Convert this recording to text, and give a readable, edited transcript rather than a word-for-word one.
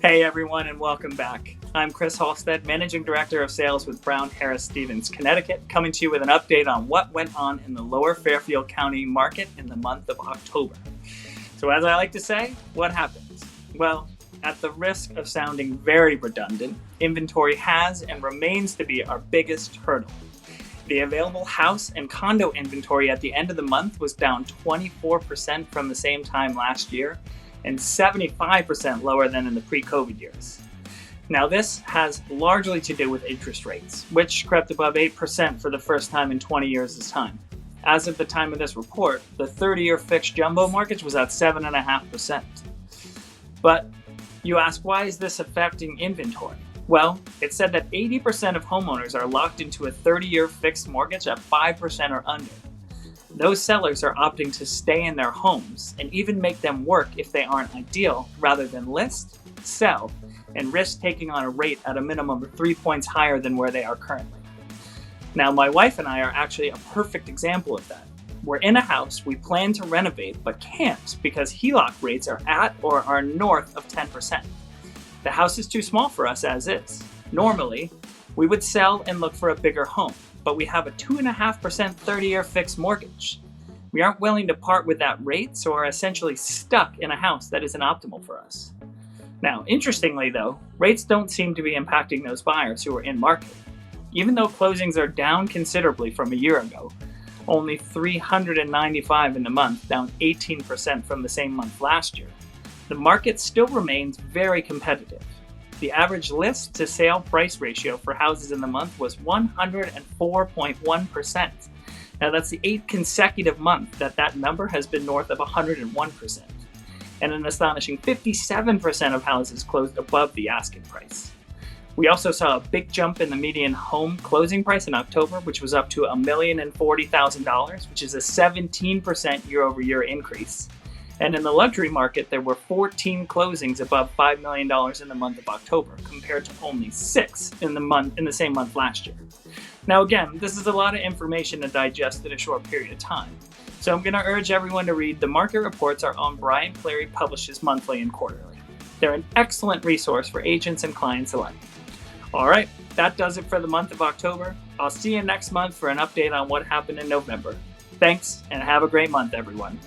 Hey everyone, and welcome back. I'm Chris Halstead, Managing Director of Sales with Brown Harris Stevens, Connecticut, coming to you with an update on what went on in the Lower Fairfield County Market in the month of October. So as I like to say, what happened? Well, at the risk of sounding very redundant, inventory has and remains to be our biggest hurdle. The available house and condo inventory at the end of the month was down 24% from the same time last year, and 75% lower than in the pre-COVID years. Now this has largely to do with interest rates, which crept above 8% for the first time in 20 years this time. As of the time of this report, the 30-year fixed jumbo mortgage was at 7.5%. But you ask, why is this affecting inventory? Well, it said that 80% of homeowners are locked into a 30-year fixed mortgage at 5% or under. Those sellers are opting to stay in their homes and even make them work if they aren't ideal, rather than list, sell, and risk taking on a rate at a minimum of 3 points higher than where they are currently. Now, my wife and I are actually a perfect example of that. We're in a house we plan to renovate but can't because HELOC rates are at or are north of 10%. The house is too small for us as is. Normally, we would sell and look for a bigger home, but we have a 2.5% 30-year fixed mortgage. We aren't willing to part with that rate, so are essentially stuck in a house that isn't optimal for us. Now, interestingly though, rates don't seem to be impacting those buyers who are in market. Even though closings are down considerably from a year ago, only 395 in the month, down 18% from the same month last year, the market still remains very competitive. The average list to sale price ratio for houses in the month was 104.1%. Now that's the 8th consecutive month that number has been north of 101%. And an astonishing 57% of houses closed above the asking price. We also saw a big jump in the median home closing price in October, which was up to $1,040,000, which is a 17% year-over-year increase. And in the luxury market, there were 14 closings above $5 million in the month of October, compared to only 6 in the same month last year. Now again, this is a lot of information to digest in a short period of time. So I'm going to urge everyone to read the market reports our own Brian Cleary publishes monthly and quarterly. They're an excellent resource for agents and clients alike. All right, that does it for the month of October. I'll see you next month for an update on what happened in November. Thanks, and have a great month, everyone.